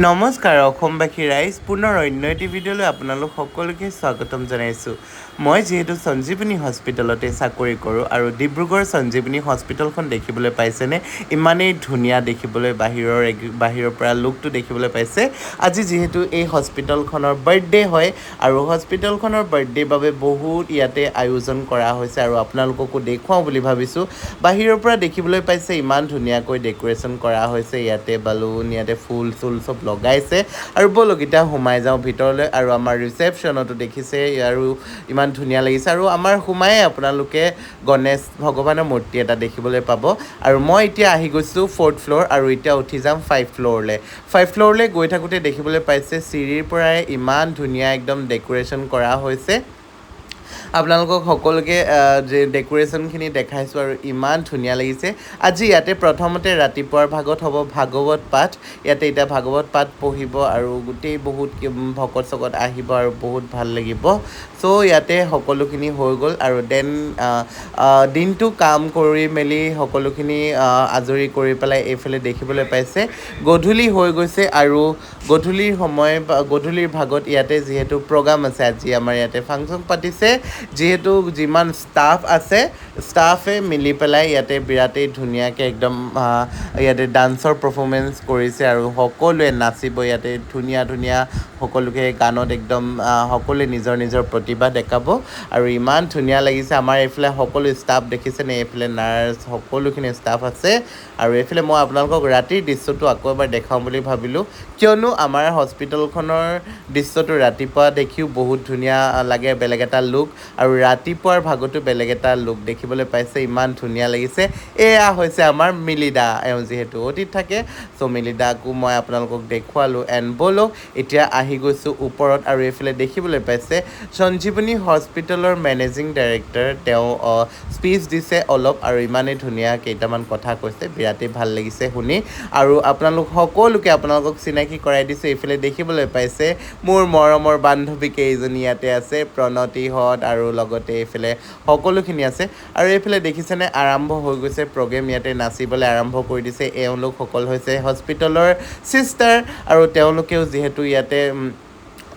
নমস্কাৰ অসমবাসী ৰাইজ পুনৰ অন্য এটি ভিডিঅ'লৈ আপোনালোক সকলোকে স্বাগতম জনাইছোঁ। মই যিহেতু সঞ্জীৱনী হস্পিটেলতে চাকৰি কৰোঁ আৰু ডিব্ৰুগড় সঞ্জীৱনী হস্পিটেলখন দেখিবলৈ পাইছেনে, ইমানেই ধুনীয়া দেখিবলৈ, বাহিৰৰ পৰা লুকটো দেখিবলৈ পাইছে। আজি যিহেতু এই হস্পিটেলখনৰ বাৰ্থডে হয় আৰু হস্পিটেলখনৰ বাৰ্থডেৰ বাবে বহুত ইয়াতে আয়োজন কৰা হৈছে আৰু আপোনালোককো দেখুৱাওঁ বুলি ভাবিছোঁ। বাহিৰৰ পৰা দেখিবলৈ পাইছে ইমান ধুনীয়াকৈ ডেক'ৰেশ্যন কৰা হৈছে, ইয়াতে বালুন, ইয়াতে ফুল চুল চব লগাইছে আৰু ব'লক এতিয়া সোমাই যাওঁ ভিতৰলৈ। আৰু আমাৰ ৰিচেপশ্যনতো দেখিছে আৰু ইমান ধুনীয়া লাগিছে আৰু আমাৰ সোমায়ে আপোনালোকে গণেশ ভগৱানৰ মূৰ্তি এটা দেখিবলৈ পাব। আৰু মই এতিয়া আহি গৈছোঁ 4th ফ্ল'ৰ আৰু এতিয়া উঠি যাম 5th ফ্ল'ৰলৈ। 5th ফ্ল'ৰলৈ গৈ থাকোঁতে দেখিবলৈ পাইছে চিৰিৰ পৰাই ইমান ধুনীয়া একদম ডেক'ৰেশ্যন কৰা হৈছে। আপোনালোকক সকলোকে যে ডেক'ৰেশ্যনখিনি দেখাইছোঁ আৰু ইমান ধুনীয়া লাগিছে। আজি ইয়াতে প্ৰথমতে ৰাতিপুৱাৰ ভাগত হ'ব ভাগৱত পাঠ। ইয়াতে এতিয়া ভাগৱত পাঠ পঢ়িব আৰু গোটেই বহুত ভকত চকত আহিব আৰু বহুত ভাল লাগিব। চ' ইয়াতে সকলোখিনি হৈ গ'ল আৰু দেন দিনটো কাম কৰি মেলি সকলোখিনি আজৰি কৰি পেলাই এইফালে দেখিবলৈ পাইছে গধূলি হৈ গৈছে আৰু গধূলিৰ ভাগত ইয়াতে যিহেতু প্ৰগ্ৰাম আছে, আজি আমাৰ ইয়াতে ফাংচন পাতিছে। যিহেতু যিমান ষ্টাফ আছে, ষ্টাফে মিলি পেলাই ইয়াতে বিৰাটেই ধুনীয়াকৈ একদম ইয়াতে ডান্সৰ পাৰফৰ্মেঞ্চ কৰিছে আৰু সকলোৱে নাচিব ইয়াতে ধুনীয়া ধুনীয়া সকলোকে গানত একদম সকলোৱে নিজৰ নিজৰ প্ৰতিভা দেখাব আৰু ইমান ধুনীয়া লাগিছে। আমাৰ এইফালে সকলো ষ্টাফ দেখিছেনে, এইফালে নাৰ্ছ সকলোখিনি ষ্টাফ আছে আৰু এইফালে মই আপোনালোকক ৰাতিৰ দৃশ্যটো আকৌ এবাৰ দেখাওঁ বুলি ভাবিলোঁ, কিয়নো আমাৰ হস্পিটেলখনৰ দৃশ্যটো ৰাতিপুৱা দেখিও বহুত ধুনীয়া লাগে, বেলেগ এটা লুক, আৰু ৰাতিপুৱাৰ ভাগতো বেলেগ এটা লুক দেখিবলৈ পাইছে, ইমান ধুনীয়া লাগিছে। এয়া হৈছে আমাৰ মিলিদা, এওঁ যিহেতু অতীত থাকে, চ' মিলিদাকো মই আপোনালোকক দেখুৱালোঁ। এণ্ড ব'লক এতিয়া আহি গৈছোঁ ওপৰত আৰু এইফালে দেখিবলৈ পাইছে সঞ্জীৱনী হস্পিটেলৰ মেনেজিং ডাইৰেক্টৰ, তেওঁ স্পীচ দিছে অলপ আৰু ইমানেই ধুনীয়া কেইটামান কথা কৈছে, বিৰাটেই ভাল লাগিছে শুনি। আৰু সকলোকে আপোনালোকক চিনাকি কৰাই দিছোঁ। এইফালে দেখিবলৈ পাইছে মোৰ মৰমৰ বান্ধৱী কেইজনী ইয়াতে আছে, প্ৰণতিহঁত আৰু লগতে এইফালে সকলোখিনি আছে। আৰু এইফালে দেখিছেনে আৰম্ভ হৈ গৈছে প্ৰগ্ৰেম, ইয়াতে নাচিবলৈ আৰম্ভ কৰি দিছে। এওঁলোকসকল হৈছে হস্পিটেলৰ চিষ্টাৰ আৰু তেওঁলোকেও যিহেতু ইয়াতে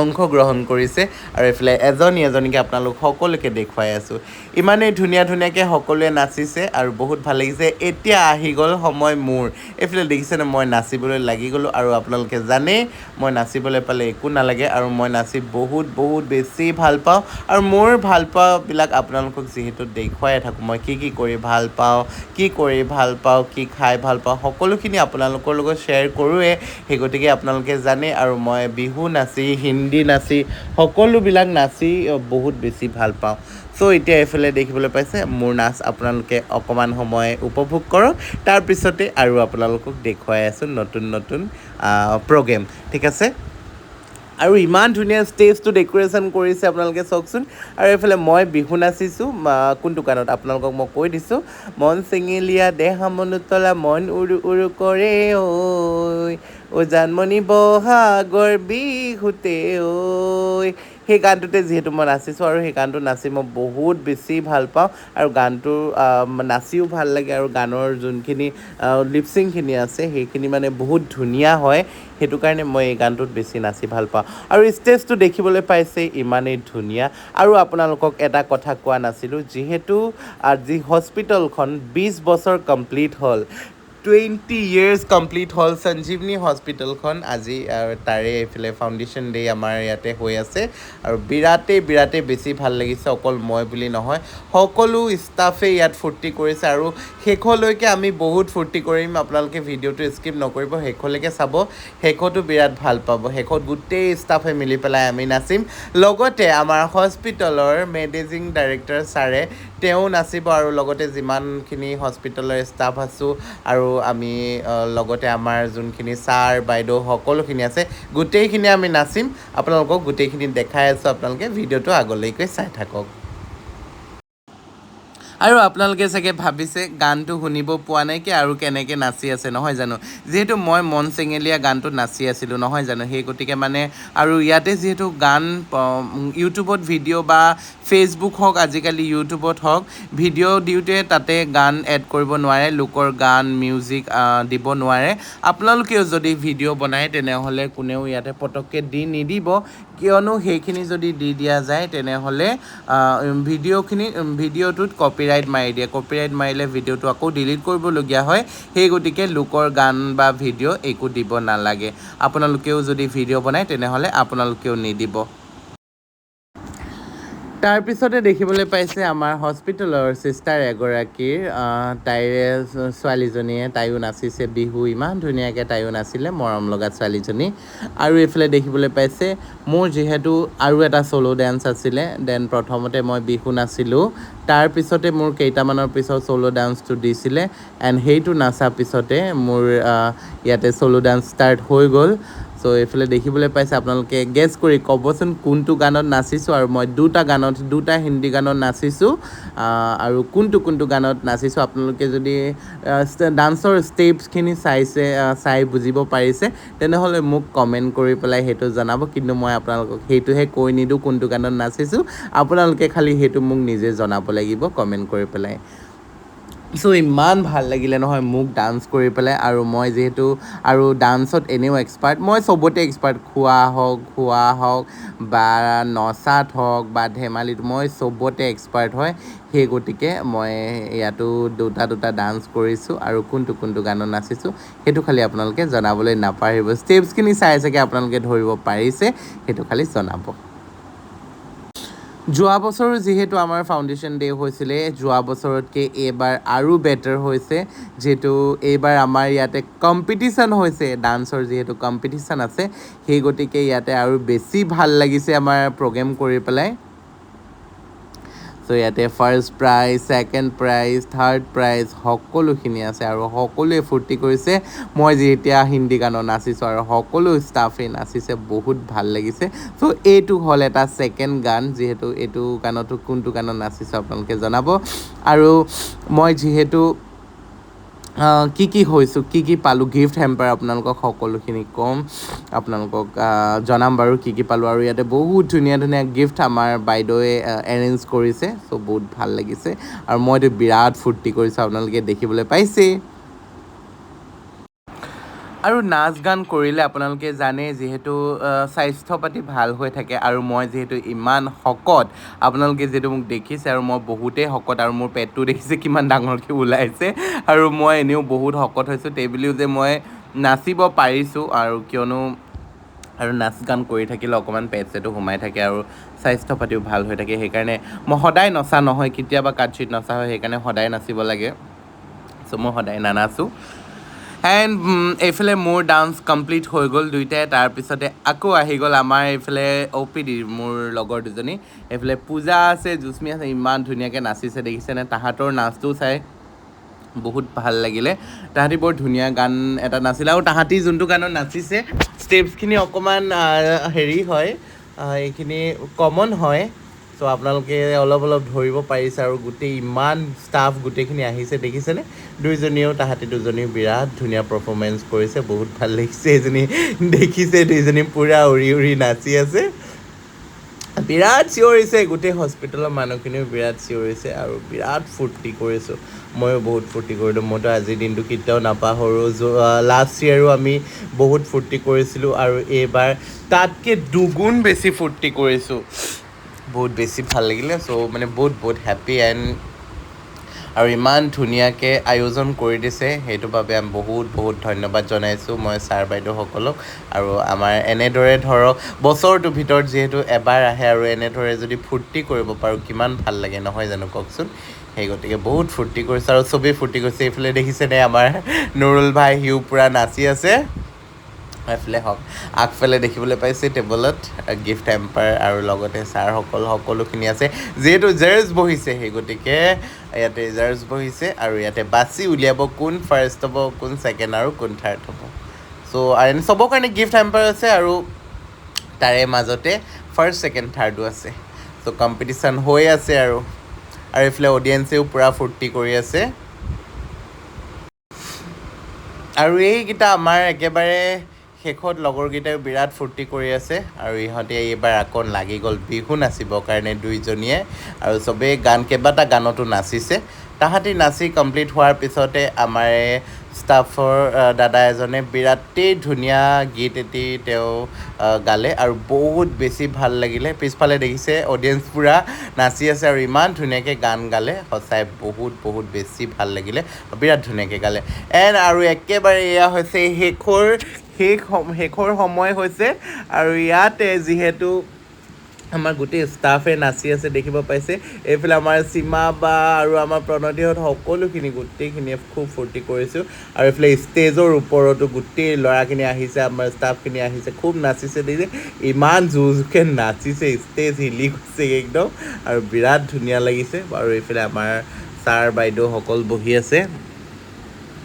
অংশগ্ৰহণ কৰিছে আৰু এইফালে এজনীকৈ আপোনালোক সকলোকে দেখুৱাই আছোঁ। ইমানেই ধুনীয়া ধুনীয়াকৈ সকলোৱে নাচিছে আৰু বহুত ভাল লাগিছে। এতিয়া আহি গ'ল সময় মোৰ, এইফালে দেখিছেনে মই নাচিবলৈ লাগি গ'লোঁ আৰু আপোনালোকে জানেই মই নাচিবলৈ পালে একো নালাগে আৰু মই নাচি বহুত বেছি ভাল পাওঁ। আৰু মোৰ ভাল পোৱাবিলাক আপোনালোকক যিহেতু দেখুৱাই থাকোঁ, মই কি কৰি ভাল পাওঁ, কি খাই ভাল পাওঁ, সকলোখিনি আপোনালোকৰ লগত শ্বেয়াৰ কৰোঁৱে, সেই গতিকে আপোনালোকে জানে। আৰু মই বিহু নাচি, হিন্দী নাচি, সকলোবিলাক নাচি বহুত বেছি ভাল পাওঁ। চ' এতিয়া এইফালে দেখিবলৈ পাইছে মোৰ নাচ, আপোনালোকে অকণমান সময় উপভোগ কৰক, তাৰপিছতে আৰু আপোনালোকক দেখুৱাই আছোঁ নতুন প্ৰগ্ৰেম, ঠিক আছে। আৰু ইমান ধুনীয়া ষ্টেজটো ডেক'ৰেশ্যন কৰিছে আপোনালোকে চাওকচোন। আৰু এইফালে মই বিহু নাচিছোঁ কোনটো গানত আপোনালোকক মই কৈ দিছোঁ, মন চেঙেলীয়া দেহা মনুতলা মন উৰু কৰে ঐ জানমণি বহাগৰ বিহুতে ঐ, সেই গানটোতে যিহেতু মই নাচিছোঁ আৰু সেই গানটো নাচি মই বহুত বেছি ভাল পাওঁ আৰু গানটো নাচিও ভাল লাগে আৰু গানৰ যোনখিনি লিপচিংখিনি আছে সেইখিনি মানে বহুত ধুনীয়া হয়, সেইটো কাৰণে মই এই গানটোত বেছি নাচি ভাল পাওঁ। আৰু ষ্টেজটো দেখিবলৈ পাইছে ইমানেই ধুনীয়া। আৰু আপোনালোকক এটা কথা কোৱা নাছিলোঁ, যিহেতু আজি হস্পিটেলখন 20 বছৰ কমপ্লিট হ'ল, 20 years কমপ্লিট হ'ল সঞ্জীৱনী হস্পিটেলখন। আজি তাৰে এইফালে ফাউণ্ডেশ্যন ডে' আমাৰ ইয়াতে হৈ আছে আৰু বিৰাটেই বেছি ভাল লাগিছে। অকল মই বুলি নহয়, সকলো ষ্টাফে ইয়াত ফূৰ্তি কৰিছে আৰু শেষলৈকে আমি বহুত ফূৰ্তি কৰিম। আপোনালোকে ভিডিঅ'টো স্কিপ নকৰিব, শেষলৈকে চাব, শেষতো বিৰাট ভাল পাব। শেষত গোটেই ষ্টাফে মিলি পেলাই আমি নাচিম। লগতে আমাৰ হস্পিটেলৰ মেনেজিং ডাইৰেক্টৰ ছাৰে তেওঁ নাচিব আৰু লগতে যিমানখিনি হস্পিটেলৰ ষ্টাফ আছোঁ আৰু আমি লগতে আমাৰ যোনখিনি ছাৰ বাইদেউ সকলোখিনি আছে, গোটেইখিনি আমি নাচিম। আপোনালোকক গোটেইখিনি দেখাই আছোঁ, আপোনালোকে ভিডিঅ'টো আগলৈকে চাই থাকক। আৰু আপোনালোকে চাগে ভাবিছে গানটো শুনিব পোৱা নাই কি আৰু কেনেকৈ নাচি আছে নহয় জানো যিহেতু মই মন চেঙেলীয়া গানটো নাচি আছিলোঁ নহয় জানো সেই গতিকে মানে আৰু ইয়াতে যিহেতু গান ইউটিউবত ভিডিঅ' বা ফেচবুক হওক আজিকালি ইউটিউবত হওক ভিডিঅ' দিওঁতে তাতে গান এড কৰিব নোৱাৰে লোকৰ গান মিউজিক দিব নোৱাৰে আপোনালোকেও যদি ভিডিঅ' বনায় তেনেহ'লে কোনেও ইয়াতে পটককৈ দি নিদিব কিয়নো সেইখিনি যদি দি দিয়া যায় তেনেহ'লে ভিডিঅ'টোত কপিৰাইট মাৰি দিয়ে কপিৰাইট মাৰিলে ভিডিঅ'টো আকৌ ডিলিট কৰিবলগীয়া হয় সেই গতিকে লোকৰ গান বা ভিডিঅ' একো দিব নালাগে আপোনালোকেও যদি ভিডিঅ' বনায় তেনেহ'লে আপোনালোকেও নিদিব তাৰপিছতে দেখিবলৈ পাইছে আমাৰ হস্পিটেলৰ চিষ্টাৰ এগৰাকীৰ তাইৰে ছোৱালীজনীয়ে তাইও নাচিছে বিহু ইমান ধুনীয়াকৈ তাইও নাছিলে মৰম লগা ছোৱালীজনী আৰু এইফালে দেখিবলৈ পাইছে মোৰ যিহেতু আৰু এটা চ'ল' ডান্স আছিলে দেন প্ৰথমতে মই বিহু নাচিলোঁ তাৰপিছতে মোৰ কেইটামানৰ পিছত চ'ল' ডান্সটো দিছিলে এণ্ড সেইটো নাচাৰ পিছতে মোৰ ইয়াতে চ'ল' ডান্স ষ্টাৰ্ট হৈ গ'ল চ' এইফালে দেখিবলৈ পাইছে আপোনালোকে গেছ কৰি ক'বচোন কোনটো গানত নাচিছোঁ আৰু মই দুটা হিন্দী গানত নাচিছোঁ আৰু কোনটো গানত নাচিছোঁ আপোনালোকে যদি ডান্সৰ ষ্টেপছখিনি চাই বুজিব পাৰিছে তেনেহ'লে মোক কমেণ্ট কৰি পেলাই সেইটো জনাব কিন্তু মই আপোনালোকক সেইটোহে কৈ নিদিওঁ কোনটো গানত নাচিছোঁ আপোনালোকে খালি সেইটো মোক নিজে জনাব লাগিব কমেণ্ট কৰি পেলাই চ' ইমান ভাল লাগিলে নহয় মোক ডান্স কৰি পেলাই আৰু মই যিহেতু আৰু ডান্সত এনেও এক্সপাৰ্ট মই চবতে এক্সপাৰ্ট খোৱা হওক বা নচাত হওক বা ধেমালিত মই চবতে এক্সপাৰ্ট হয় সেই গতিকে মই ইয়াতো দুটা ডান্স কৰিছোঁ আৰু কোনটো গানত নাচিছোঁ সেইটো খালি আপোনালোকে জনাবলৈ নাপাহৰিব ষ্টেপছখিনি চাই চাগে আপোনালোকে ধৰিব পাৰিছে সেইটো খালি জনাব যোৱা বছৰ যিহেতু আমাৰ ফাউণ্ডেশ্যন ডে' হৈছিলে যোৱা বছৰতকৈ এইবাৰ আৰু বেটাৰ হৈছে যিহেতু এইবাৰ আমাৰ ইয়াতে কম্পিটিশ্যন হৈছে ডান্সৰ যিহেতু কম্পিটিশ্যন আছে সেই গতিকে ইয়াতে আৰু বেছি ভাল লাগিছে আমাৰ প্ৰগ্ৰেম কৰি পেলাই চ' ইয়াতে first prize second prize third prize সকলোখিনি আছে আৰু সকলোৱে ফূৰ্তি কৰিছে মই যেতিয়া হিন্দী গানত নাচিছোঁ আৰু সকলো ষ্টাফে নাচিছে বহুত ভাল লাগিছে চ' এইটো হ'ল এটা ছেকেণ্ড গান যিহেতু এইটো গানতো কোনটো গানত নাচিছোঁ আপোনালোকে জনাব আৰু মই যিহেতু কি হৈছোঁ কি পালোঁ গিফ্ট হেম্পাৰ আপোনালোকক সকলোখিনি ক'ম আপোনালোকক জনাম বাৰু কি পালোঁ আৰু ইয়াতে বহুত ধুনীয়া গিফ্ট আমাৰ বাইদেৱে এৰেঞ্জ কৰিছে চ' বহুত ভাল লাগিছে আৰু মইতো বিৰাট ফূৰ্তি কৰিছোঁ আপোনালোকে দেখিবলৈ পাইছেই আৰু নাচ গান কৰিলে আপোনালোকে জানে যিহেতু স্বাস্থ্য পাতি ভাল হৈ থাকে আৰু মই যিহেতু ইমান শকত আপোনালোকে যিহেতু মোক দেখিছে আৰু মই বহুতেই শকত আৰু মোৰ পেটটো দেখিছে কিমান ডাঙৰকৈ ওলাইছে আৰু মই এনেও বহুত শকত হৈছোঁ সেইবুলিও যে মই নাচিব পাৰিছোঁ আৰু কিয়নো আৰু নাচ গান কৰি থাকিলে অকণমান পেট চেটো সোমাই থাকে আৰু স্বাস্থ্য পাতিও ভাল হৈ থাকে সেইকাৰণে মই সদায় নচা নহয় কেতিয়াবা কাটচিত নচা হয় সেইকাৰণে সদায় নাচিব লাগে চ' মই সদায় নানাচোঁ এণ্ড এইফালে মোৰ ডান্স কমপ্লিট হৈ গ'ল দুইটাই তাৰপিছতে আকৌ আহি গ'ল আমাৰ এইফালে OPD মোৰ লগৰ দুজনী এইফালে পূজা আছে জুচমি আছে ইমান ধুনীয়াকৈ নাচিছে দেখিছেনে তাহাঁতৰ নাচটো চাই বহুত ভাল লাগিলে তাহাঁতি বৰ ধুনীয়া গান এটা নাছিলে আৰু তাহাঁতি যোনটো গানত নাচিছে ষ্টেপছখিনি অকণমান হেৰি হয় এইখিনি কমন হয় চ' আপোনালোকে অলপ ধৰিব পাৰিছে আৰু গোটেই ইমান ষ্টাফ গোটেইখিনি আহিছে দেখিছেনে তাহাঁতি দুজনীও বিৰাট ধুনীয়া পাৰফৰ্মেঞ্চ কৰিছে বহুত ভাল লাগিছে এজনী দেখিছে দুইজনী পূৰা উৰি নাচি আছে বিৰাট চিঞৰিছে গোটেই হস্পিটেলৰ মানুহখিনিও বিৰাট চিঞৰিছে আৰু বিৰাট ফূৰ্তি কৰিছোঁ ময়ো বহুত ফূৰ্তি কৰিলোঁ মইতো আজিৰ দিনটো কেতিয়াও নাপাহৰোঁ লাষ্ট ইয়েৰো আমি বহুত ফূৰ্তি কৰিছিলোঁ আৰু এইবাৰ তাতকৈ দুগুণ বেছি ফূৰ্তি কৰিছোঁ বহুত বেছি ভাল লাগিলে চ' মানে বহুত হেপ্পী এণ্ড আৰু ইমান ধুনীয়াকৈ আয়োজন কৰি দিছে সেইটো বাবে আমি বহুত ধন্যবাদ জনাইছোঁ মই ছাৰ বাইদেউসকলক আৰু আমাৰ এনেদৰে ধৰক বছৰটোৰ ভিতৰত যিহেতু এবাৰ আহে আৰু এনেদৰে যদি ফূৰ্তি কৰিব পাৰোঁ কিমান ভাল লাগে নহয় জানো কওকচোন সেই গতিকে বহুত ফূৰ্তি কৰিছোঁ আৰু চবেই ফূৰ্তি কৰিছে এইফালে দেখিছেনে আমাৰ নুৰুল ভাই সিও পূৰা নাচি আছে এইফালে হওক আগফালে দেখিবলৈ পাইছে টেবুলত গিফ্ট হেম্পাৰ আৰু লগতে ছাৰসকল সকলোখিনি আছে যিহেতু জাৰ্জ বহিছে সেই গতিকে ইয়াতে জাৰ্জ বহিছে আৰু ইয়াতে বাছি উলিয়াব কোন ফাৰ্ষ্ট হ'ব কোন ছেকেণ্ড আৰু কোন থাৰ্ড হ'ব চ' চবৰ কাৰণে গিফ্ট হেম্পাৰ আছে আৰু তাৰে মাজতে ফাৰ্ষ্ট ছেকেণ্ড থাৰ্ডো আছে চ' কম্পিটিশ্যন হৈ আছে আৰু আৰু এইফালে অডিয়েঞ্চেও পূৰা ফূৰ্তি কৰি আছে আৰু এইকেইটা আমাৰ একেবাৰে শেষত লগৰকেইটাই বিৰাট ফূৰ্তি কৰি আছে আৰু ইহঁতে এইবাৰ আকৌ লাগি গ'ল বিহু নাচিবৰ কাৰণে দুইজনীয়ে আৰু চবেই কেইবাটা গানতো নাচিছে তাহাঁতি নাচি কমপ্লিট হোৱাৰ পিছতে আমাৰ ষ্টাফৰ দাদা এজনে বিৰাটেই ধুনীয়া গীত এটি তেওঁ গালে আৰু বহুত বেছি ভাল লাগিলে পিছফালে দেখিছে অডিয়েঞ্চ পূৰা নাচি আছে আৰু ইমান ধুনীয়াকৈ গান গালে সঁচাই বহুত বহুত বেছি ভাল লাগিলে বিৰাট ধুনীয়াকৈ গালে আৰু একেবাৰে এয়া হৈছে শেষৰ সময় হৈছে আৰু ইয়াতে যিহেতু আমাৰ গোটেই ষ্টাফে নাচি আছে দেখিব পাইছে এইফালে আমাৰ সীমা বা আৰু আমাৰ প্ৰণতিহঁত সকলোখিনি গোটেইখিনিয়ে খুব ফূৰ্তি কৰিছোঁ আৰু এইফালে ষ্টেজৰ ওপৰতো গোটেই ল'ৰাখিনি আহিছে আমাৰ ষ্টাফখিনি আহিছে খুব নাচিছে দেখিছে ইমান জোৰকৈ নাচিছে ষ্টেজ হিলি গৈছে একদম আৰু বিৰাট ধুনীয়া লাগিছে আৰু এইফালে আমাৰ ছাৰ বাইদেউসকল বহি আছে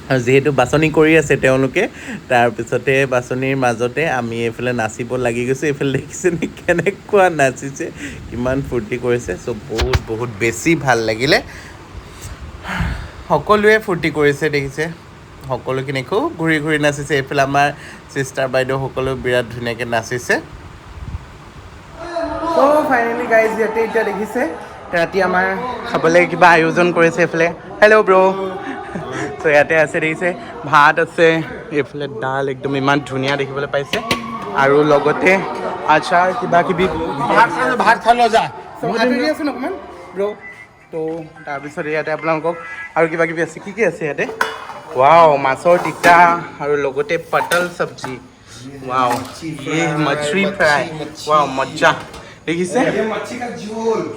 আৰু যিহেতু বাছনি কৰি আছে তেওঁলোকে তাৰপিছতে বাছনিৰ মাজতে আমি এইফালে নাচিব লাগি গৈছোঁ এইফালে দেখিছেনে কেনেকুৱা নাচিছে কিমান ফূৰ্তি কৰিছে চ' বহুত বহুত বেছি ভাল লাগিলে সকলোৱে ফূৰ্তি কৰিছে দেখিছে সকলোখিনি খুব ঘূৰি ঘূৰি নাচিছে এইফালে আমাৰ ছিষ্টাৰ বাইদেউসকলেও বিৰাট ধুনীয়াকৈ নাচিছে চ' ফাইনেলি গাইজ ইয়াতে এতিয়া দেখিছে ৰাতি আমাৰ খাবলৈ কিবা আয়োজন কৰিছে এইফালে হেল্ল' ব্ৰ' চ' ইয়াতে আছে দেখিছে ভাত আছে এইফালে ডাল একদম ইমান ধুনীয়া দেখিবলৈ পাইছে আৰু লগতে আচাৰ কিবা কিবি ভাত খাই লৈ যা আছোঁ অকণমান ব্ৰ' ত' তাৰপিছত ইয়াতে আপোনালোকক আৰু কিবা কিবি আছে কি আছে ইয়াতে ৱাও মাছৰ টিকা আৰু লগতে পটল চব্জি ৱাও ये मछली फ्राई वाओ मजा देखिसे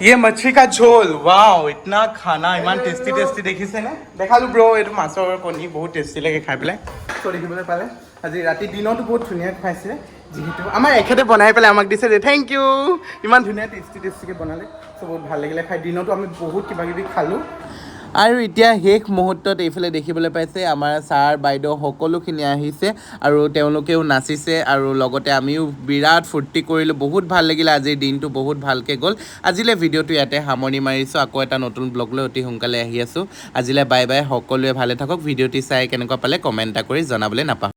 ये मच्छी का झोल वाओ इतना खाना इमान टेस्टी टेस्टी देखिसे ने देखालो ब्रो এইটো মাছৰ কণী বহুত টেষ্টি লাগে খাই পেলাই তো দেখিবলৈ পালে আজি ৰাতি দিনতো বহুত ধুনীয়া খাইছে যিহেতু আমাৰ এখেতে বনাই পেলাই আমাক দিছে থেংক ইউ ইমান ধুনীয়া টেষ্টিকৈ বনালে তো বহুত ভাল লাগিলে খাই দিনতো আমি বহুত কিবা কিবি খালোঁ আৰু এতিয়া শেষ মুহূৰ্তত এইফালে দেখিবলৈ পাইছে আমাৰ ছাৰ বাইদেউ সকলোখিনি আহিছে আৰু তেওঁলোকেও নাচিছে আৰু লগতে আমিও বিৰাট ফূৰ্তি কৰিলোঁ বহুত ভাল লাগিলে আজিৰ দিনটো বহুত ভালকৈ গ'ল আজিলৈ ভিডিঅ'টো ইয়াতে সামৰণি মাৰিছোঁ আকৌ এটা নতুন ব্লগ লৈ অতি সোনকালে আহি আছোঁ আজিলৈ বাই বাই সকলোৱে ভালে থাকক ভিডিঅ'টি চাই কেনেকুৱা পালে কমেণ্ট এটা কৰি জনাবলৈ নাপাহৰিব